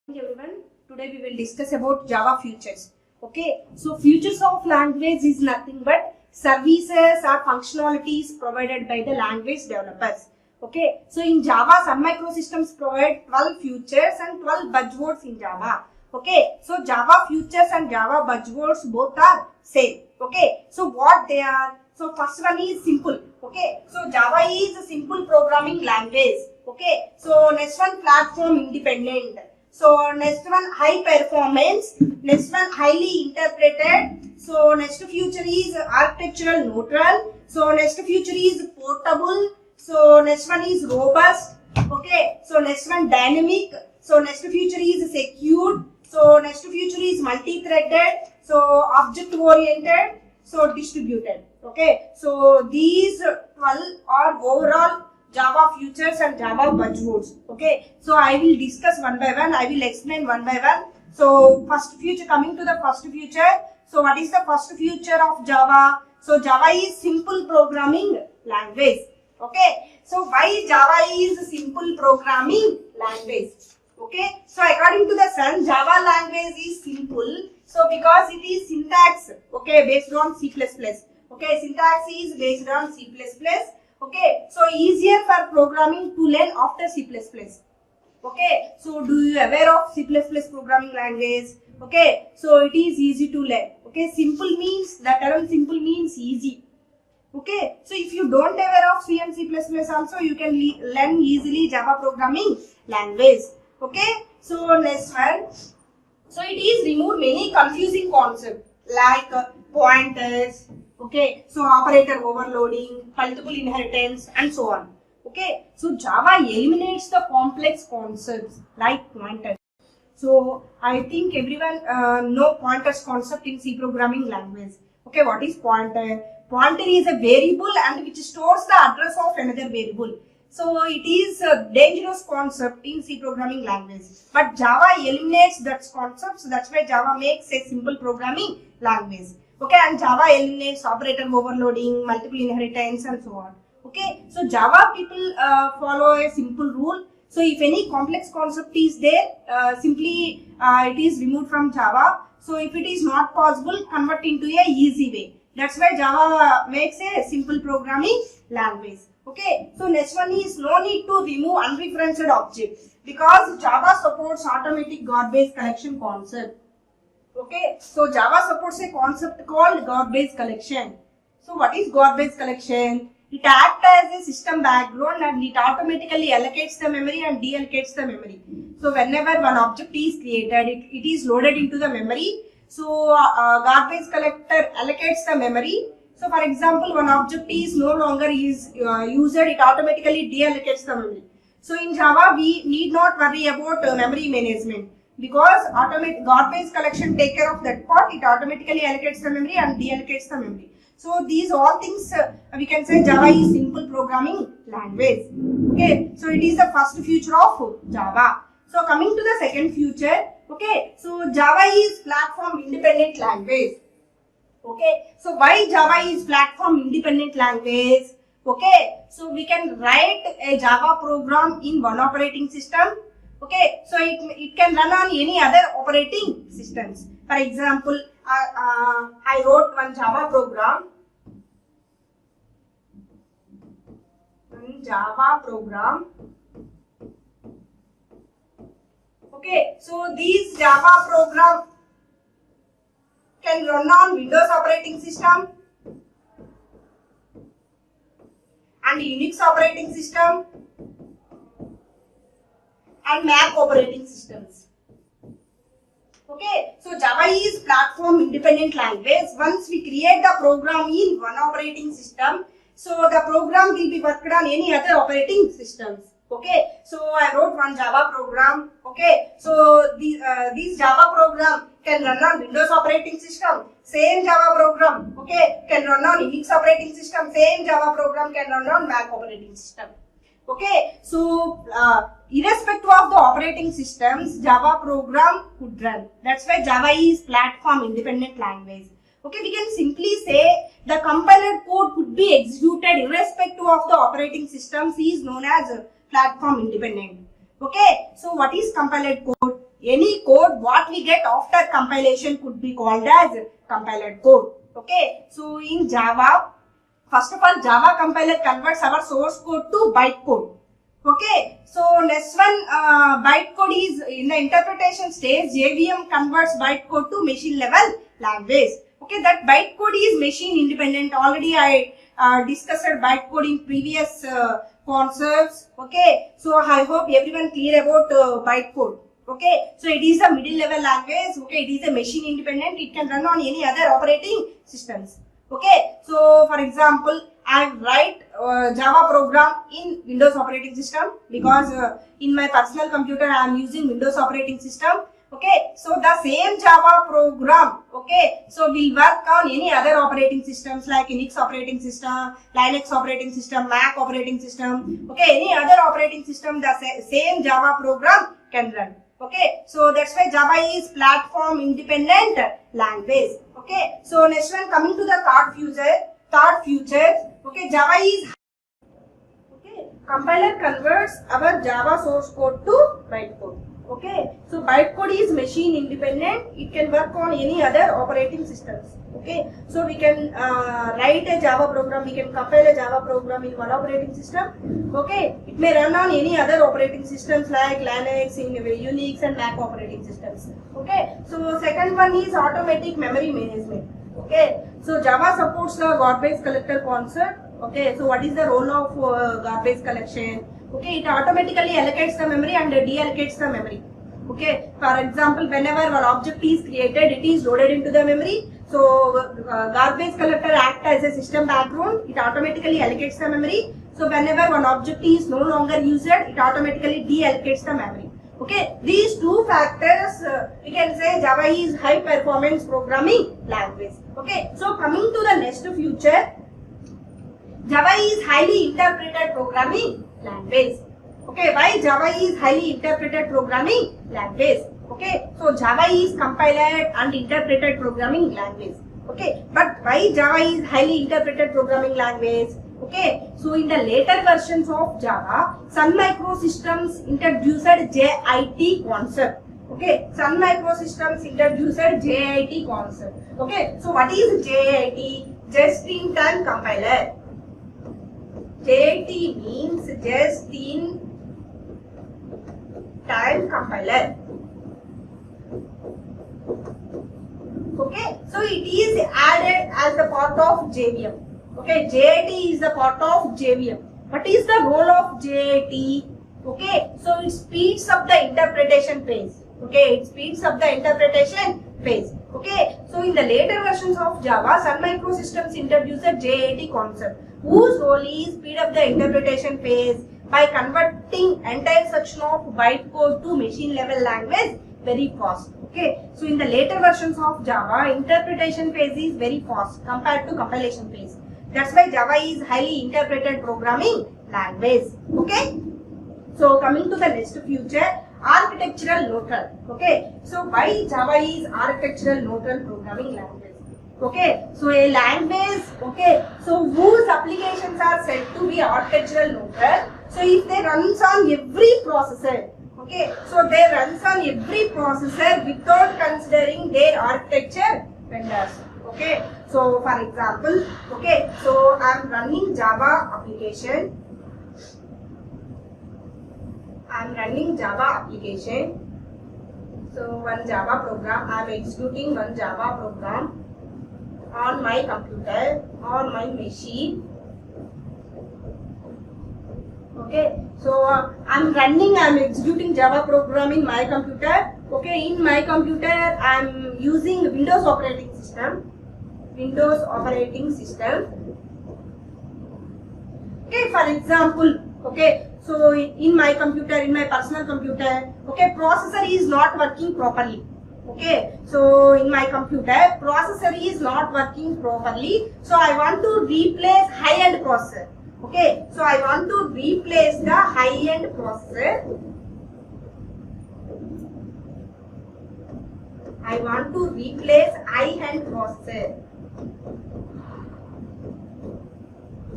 Everyone, today we will discuss about Java futures. Okay, so futures of language is nothing but services or functionalities provided by the language developers. Okay, so in Java, Sun Microsystems provide 12 futures and 12 buzzwords in Java. Okay, so Java futures and Java buzzwords both are same. Okay, so what they are? So first one is simple. Okay, so Java is a simple programming language. Okay, so next one platform independent. So next one high performance, next one highly interpreted. So next future is architectural neutral. So next future is portable. So next one is robust. Okay. So next one dynamic. So next future is secured. So next future is multi-threaded. So object oriented. So distributed. Okay. So these 12 are overall Java futures and Java buzzwords. Okay, so I will discuss one by one. I will explain one by one. So first future, coming to the first future. So what is the first future of Java? So Java is simple programming language. Okay, so why Java is simple programming language? Okay, so according to the Sun, Java language is simple. So because it is syntax, okay, based on C++. Okay, syntax is based on C++. Okay, so easier for programming to learn after C++. Okay, so do you aware of C++ programming language? Okay, so it is easy to learn. Okay, simple means, the term simple means easy. Okay, so if you don't aware of C and C++ also, you can learn easily Java programming language. Okay, so next one. So it is remove many confusing concepts like pointers. Okay, so operator overloading, multiple inheritance and so on. Okay, so Java eliminates the complex concepts like pointers. So I think everyone know pointers concept in C programming language. Okay, what is pointer? Pointer is a variable and which stores the address of another variable. So it is a dangerous concept in C programming language. But Java eliminates that concept. So that's why Java makes a simple programming language. Okay, and Java eliminates operator overloading, multiple inheritance and so on. Okay, so Java people follow a simple rule. So if any complex concept is there, simply it is removed from Java. So if it is not possible, convert into a easy way. That's why Java makes a simple programming language. Okay, so next one is no need to remove unreferenced object because Java supports automatic garbage collection concept. Okay, so Java supports a concept called garbage collection. So what is garbage collection? It acts as a system background and it automatically allocates the memory and deallocates the memory. So whenever one object is created, it is loaded into the memory. So garbage collector allocates the memory. So for example, one object is no longer used, it automatically deallocates the memory. So in Java, we need not worry about memory management. Because garbage collection take care of that part, it automatically allocates the memory and deallocates the memory. So these all things we can say Java is simple programming language. Okay, so it is the first future of Java. So coming to the second future, okay, so Java is platform independent language. Okay, so why Java is platform independent language? Okay, so we can write a Java program in one operating system. Okay, so it can run on any other operating systems. For example, I wrote one Java program. Okay, so these Java program can run on Windows operating system and Unix operating system and Mac operating systems. Okay, so Java is platform independent language. Once we create the program in one operating system, so the program will be worked on any other operating systems. Okay, so I wrote one Java program. Okay, so this Java program can run on Windows operating system. Same Java program, okay, can run on Unix operating system. Same Java program can run on Mac operating system. Okay, so irrespective of the operating systems, Java program could run. That's why Java is platform independent language. Okay, we can simply say the compiler code could be executed irrespective of the operating systems is known as platform independent. Okay, so what is compiled code? any code what we get after compilation could be called as compiled code. Okay, so in Java, first of all, Java compiler converts our source code to bytecode. Okay, so next one, bytecode is in the interpretation stage. JVM converts bytecode to machine level language. Okay, that bytecode is machine independent. Already I discussed bytecode in previous concepts. Okay, so I hope everyone clear about bytecode. Okay, so it is a middle level language. Okay, it is a machine independent. It can run on any other operating systems. Okay, so for example, I write Java program in Windows operating system because in my personal computer I am using Windows operating system. Okay, so the same Java program, okay, so will work on any other operating systems like Unix operating system, Linux operating system, Mac operating system. Okay, any other operating system, the same Java program can run. Okay, so that's why Java is platform independent language. Okay, so next one, coming to the third feature. Okay, Java is, okay, compiler converts our Java source code to bytecode. Okay, so bytecode is machine independent. It can work on any other operating systems. Okay, so we can write a Java program, we can compile a Java program in one operating system. Okay, it may run on any other operating systems like Linux, in Unix and Mac operating systems. Okay, so second one is automatic memory management. Okay, so Java supports the garbage collector concept. Okay, so what is the role of garbage collection? Okay, it automatically allocates the memory and deallocates the memory. Okay, for example, whenever one object is created, it is loaded into the memory. So garbage collector acts as a system background. It automatically allocates the memory. So whenever one object is no longer used, it automatically deallocates the memory. Okay, these two factors we can say Java is high performance programming language. Okay, so coming to the next feature, Java is highly interpreted programming language. Okay, why Java is highly interpreted programming language? Okay, so Java is compiled and interpreted programming language. Okay, but why Java is highly interpreted programming language? Okay, so in the later versions of Java, Sun Microsystems introduced JIT concept. Okay, Sun Microsystems introduced JIT concept. Okay, so what is JIT? Just-in-time compiler. JIT means just-in-time compiler. Okay, so it is added as the part of JVM. Okay, JIT is the part of JVM. What is the role of JIT? Okay, so it speeds up the interpretation phase. Okay, it speeds up the interpretation phase. Okay, so in the later versions of Java, Sun Microsystems introduced a JIT concept, whose role is speed up the interpretation phase by converting entire section of bytecode to machine level language very fast. Okay, so in the later versions of Java, interpretation phase is very fast compared to compilation phase. That's why Java is highly interpreted programming language. Okay, so coming to the next feature, architectural neutral. Okay, so why Java is architectural neutral programming language? Okay, so a language, okay, so whose applications are said to be architectural neutral. So if they runs on every processor, okay, so they runs on every processor without considering their architecture vendors. Okay, so for example, okay, so I am running Java application. So one Java program, I am executing one Java program on my computer, on my machine. Okay, so I am executing Java program in my computer. Okay, in my computer I am using Windows operating system. Okay, for example, okay, so in my computer, in my personal computer, okay, processor is not working properly. Okay, so in my computer, processor is not working properly. So I want to replace high-end processor. Okay, so I want to replace the high-end processor.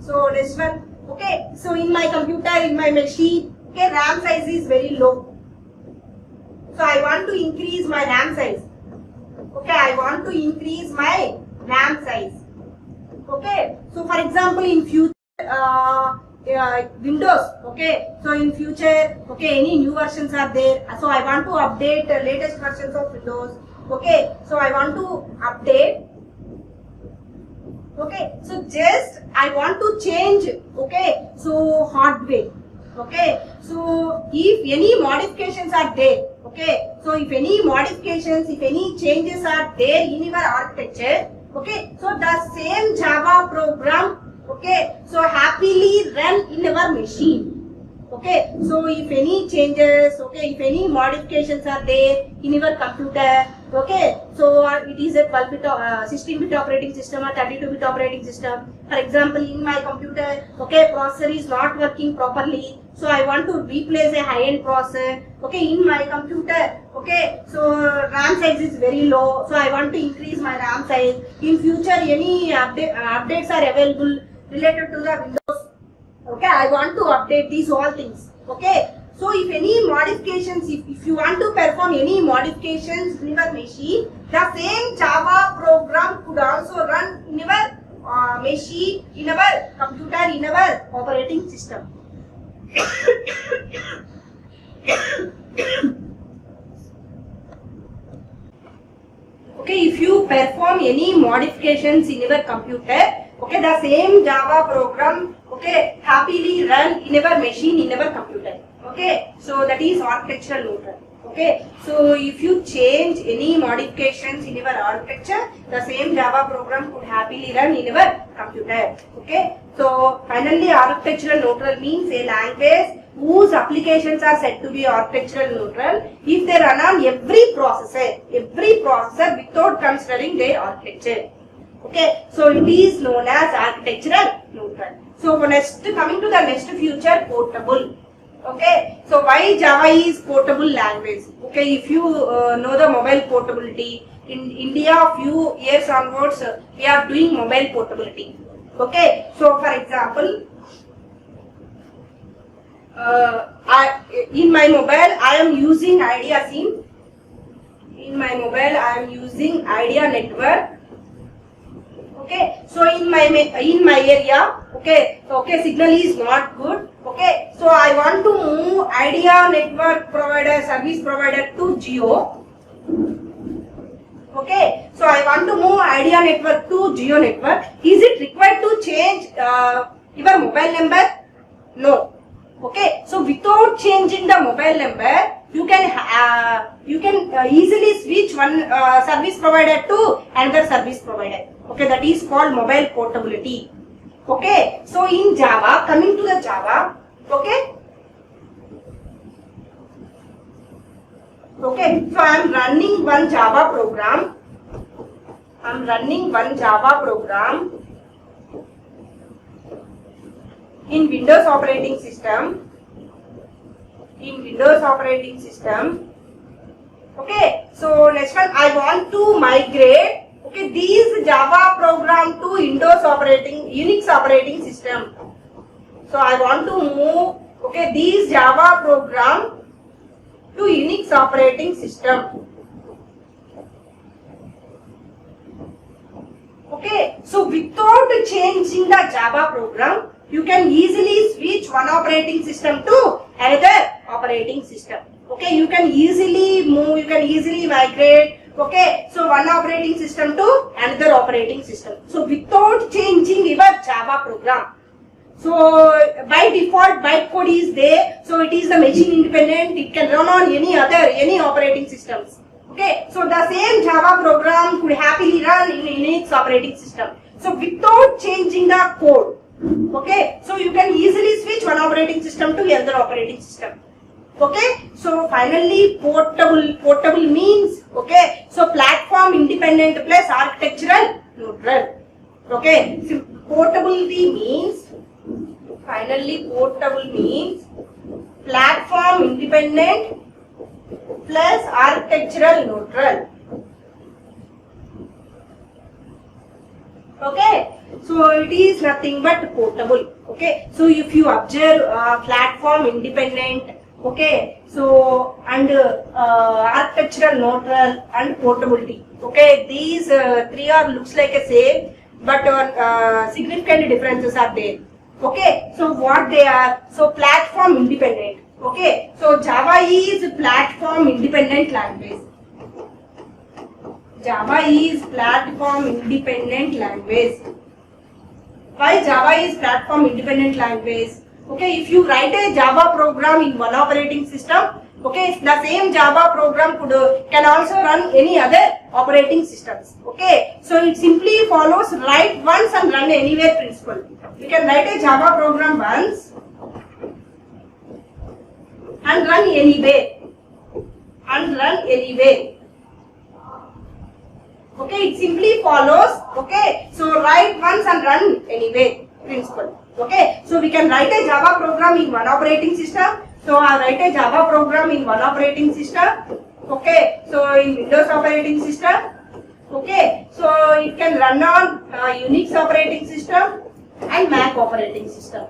So this one, okay, so in my computer, in my machine, okay, RAM size is very low. So I want to increase my RAM size. Okay, I want to increase my RAM size. Okay, so for example, in future, Windows. Okay, so in future, okay, any new versions are there. So I want to update the latest versions of Windows. Okay, so I want to update. Okay, so just I want to change. Okay, so hardware. Okay, so if any modifications are there. Okay, so if any modifications, if any changes are there in your architecture. Okay, so the same Java program, okay, so happily run in our machine. Okay, so if any changes, okay, if any modifications are there in your computer, okay, so it is a 12-bit, 16-bit operating system or 32-bit operating system. For example, in my computer, okay, processor is not working properly, so I want to replace a high-end processor. Okay, in my computer, okay, so RAM size is very low, so I want to increase my RAM size. In future, any updates are available related to the Windows. Okay, I want to update these all things. Okay, so if any modifications, if you want to perform any modifications in your machine, the same Java program could also run in your machine, in our computer, in our operating system. Okay, if you perform any modifications in your computer, okay, the same Java program, okay, happily run in our machine, in our computer. Okay, so that is architectural neutral. Okay, so if you change any modifications in your architecture, the same Java program could happily run in your computer. Okay, so finally architectural neutral means a language whose applications are said to be architectural neutral if they run on every processor without considering their architecture. Okay, so it is known as architectural neutral. So coming to the next future, portable. Okay, so why Java is portable language? Okay, if you know the mobile portability, in India few years onwards we are doing mobile portability. Okay, so for example, in my mobile I am using Idea SIM. In my mobile I am using Idea network. Okay, so in my area, okay, signal is not good. Okay, so I want to move Idea network provider, service provider to Jio. Okay, so I want to move Idea network to Jio network. Is it required to change your mobile number? No. Okay, so without changing the mobile number, you can easily switch one service provider to another service provider. Okay, that is called mobile portability. Okay, so in Java, coming to the Java, okay, so I am running one Java program. In Windows operating system. Okay, so next one I want to migrate, okay, these Java program to Unix operating system. So I want to move, okay, these Java program to Unix operating system. Okay, so without changing the Java program, you can easily switch one operating system to another operating system. Okay, you can easily move, you can easily migrate. Okay, so one operating system to another operating system. So without changing your Java program. So by default bytecode is there. So it is the machine independent. It can run on any operating systems. Okay, so the same Java program could happily run in Unix operating system. So without changing the code. Okay, so you can easily switch one operating system to another operating system. Okay, so finally portable means, okay, so platform independent plus architectural neutral. Okay, so portability means, platform independent plus architectural neutral. Okay, so it is nothing but portable. Okay, so if you observe platform independent, Okay, so and architectural, neutral, and portability. Okay, these three are looks like a same, but significant differences are there. Okay, so what they are? So platform independent. Okay, so Java is platform independent language. Java is platform independent language. Why Java is platform independent language? Okay, if you write a Java program in one operating system, okay, the same Java program can also run any other operating systems. Okay, so it simply follows write once and run anywhere principle. We can write a Java program once and run anywhere. Okay, it simply follows. Okay, so write once and run anywhere principle. Okay, so we can write a Java program in one operating system. So I write a Java program in one operating system. Okay, so in Windows operating system. Okay, so it can run on Unix operating system and Mac operating system.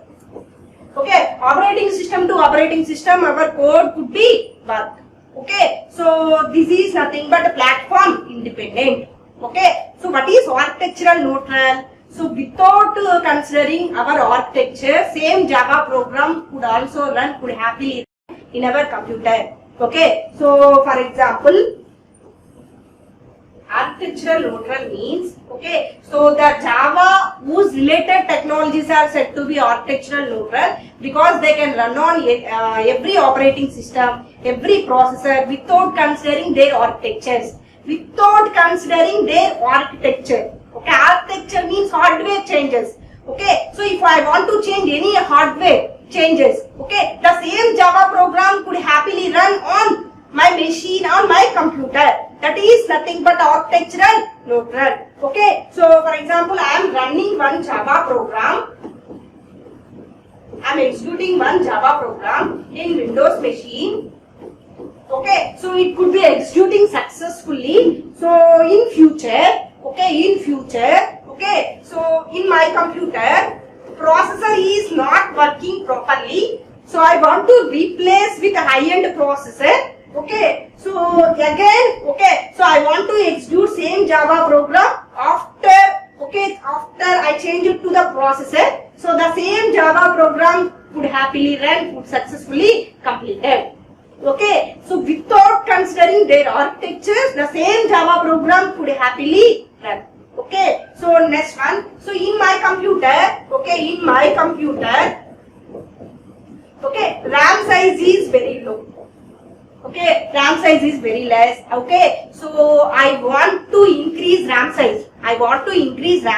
Okay, operating system to operating system, our code could be work. Okay, so this is nothing but a platform independent. Okay, so what is architectural neutral? So without considering our architecture, same Java program could also run, could happily run in our computer. Okay, so for example, architectural neutral means, okay, so the Java whose related technologies are said to be architectural neutral because they can run on every operating system, every processor without considering their architectures. Okay, architecture means hardware changes. Okay, so if I want to change any hardware changes, okay, the same Java program could happily run on my machine, on my computer. That is nothing but architectural neutral. Okay, so for example, I am running one Java program. I am executing one Java program in Windows machine. Okay, so it could be executing successfully. So in future, okay, so in my computer, processor is not working properly. So I want to replace with a high-end processor. Okay, so again, okay, so I want to execute same Java program after I change it to the processor. So the same Java program could happily run, could successfully completed. Okay, so without considering their architectures, the same Java program could happily run. Okay, so next one. So in my computer, okay, RAM size is very low. Okay, RAM size is very less. Okay, so I want to increase RAM size. After increasing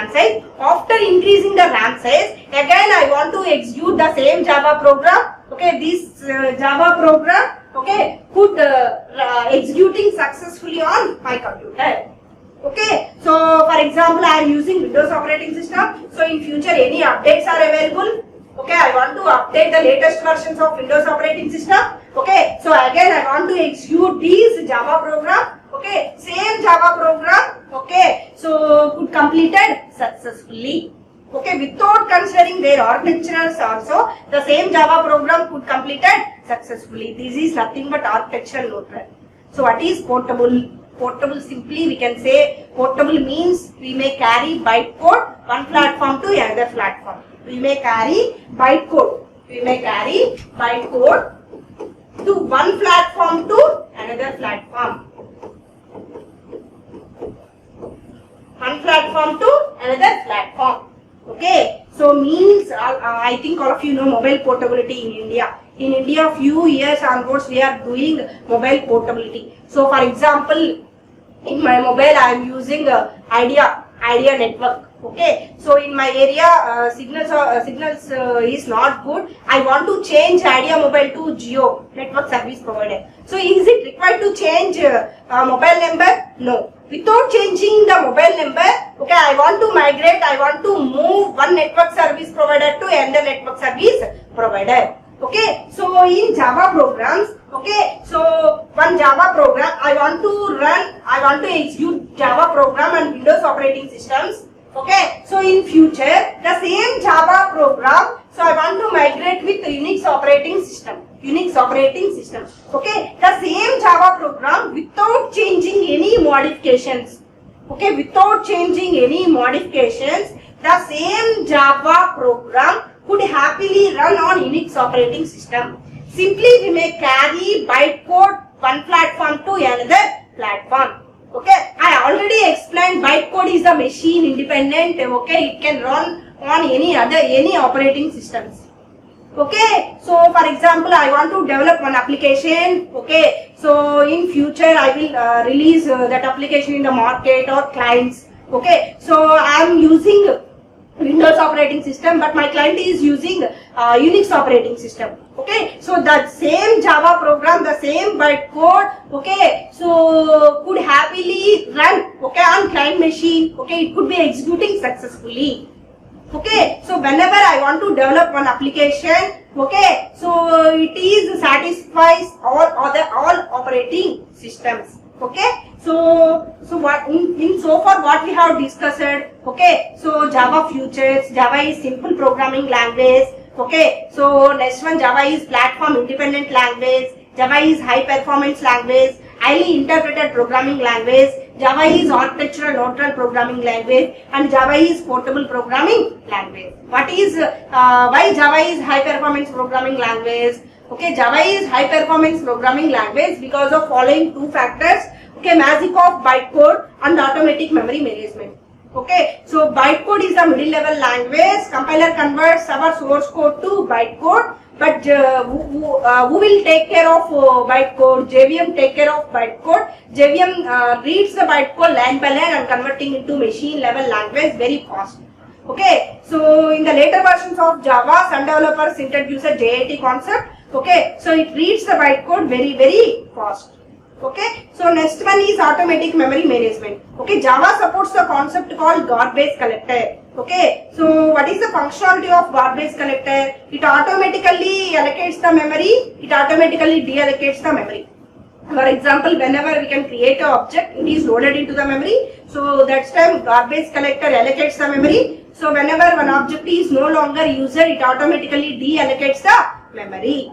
the RAM size, again I want to execute the same Java program. Okay, this Java program, okay, could executing successfully on my computer. Okay, so for example, I am using Windows operating system. So in future, any updates are available. Okay, I want to update the latest versions of Windows operating system. Okay, so again I want to execute this Java program. Okay, same Java program. Okay, so could completed successfully. Okay, without considering their architectures also, the same Java program could completed successfully. This is nothing but architectural neutral. So what is portable? Portable, simply we can say portable means we may carry bytecode one platform to another platform. We may carry bytecode to one platform to another platform. Okay, so means I think all of you know mobile portability in India. In India, few years onwards we are doing mobile portability. So for example, in my mobile I am using Idea network. Okay, so in my area signals is not good. I want to change Idea mobile to Jio network service provider. So is it required to change mobile number? No. Without changing the mobile number, okay, I want to migrate, I want to move one network service provider to another network service provider. Okay, so in Java programs, okay, so one Java program I want to execute Java program and Windows operating systems. Okay, so in future the same Java program, so I want to migrate with Unix operating system. Unix operating system. Okay, the same Java program without changing any modifications. Okay, without changing any modifications, the same Java program could happily run on Unix operating system. Simply we may carry bytecode one platform to another platform. Okay, I already explained bytecode is a machine independent. Okay, it can run on any operating systems. Okay, so for example, I want to develop one application. Okay, so in future I will release that application in the market or clients. Okay, so I am using Windows operating system, but my client is using Unix operating system. Okay, so that same Java program, the same bytecode, okay, so could happily run, okay, on client machine. Okay, it could be executing successfully. Okay, so whenever I want to develop one application, okay, so it is satisfies all operating systems. Okay, so what in so far what we have discussed. Okay, so Java futures, Java is simple programming language. Okay, so next one, Java is platform independent language, Java is high performance language, highly interpreted programming language, Java is architectural neutral programming language, and Java is portable programming language. What is why Java is high performance programming language? Okay, Java is high performance programming language because of following two factors. Okay, magic of bytecode and automatic memory management. Okay, so bytecode is the middle level language. Compiler converts our source code to bytecode, but who will take care of bytecode? JVM take care of bytecode. JVM reads the bytecode line by line and converting into machine level language very fast. Okay, so in the later versions of Java, some developers introduce a JIT concept. Okay, so it reads the bytecode very fast. Okay, so next one is automatic memory management. Okay, Java supports the concept called garbage collector. Okay, so what is the functionality of garbage collector? It automatically allocates the memory, it automatically deallocates the memory. For example, whenever we can create an object, it is loaded into the memory. So that's time garbage collector allocates the memory. So whenever one object is no longer used, it automatically deallocates the memory.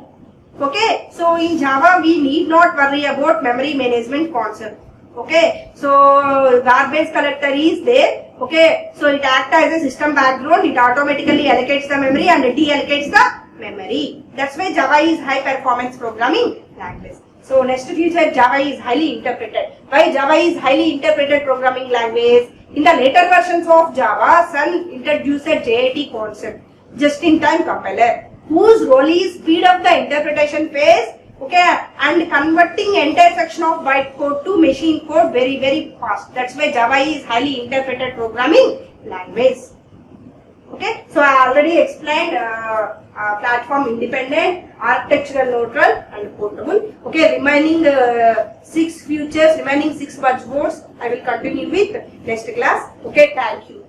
Okay, so in Java we need not worry about memory management concept. Okay, so garbage collector is there. Okay, so it acts as a system background. It automatically allocates the memory and deallocates the memory. That's why Java is high performance programming language. So next feature, Java is highly interpreted. Why Java is highly interpreted programming language? In the later versions of Java, Sun introduced a JIT concept, just-in-time compiler, whose role is speed up the interpretation phase, okay, and converting entire section of bytecode to machine code very fast. That's why Java is highly interpreted programming language. Okay, so I already explained platform independent, architectural neutral, and portable. Okay, remaining 6 features, remaining 6 buzzwords, I will continue with next class. Okay, thank you.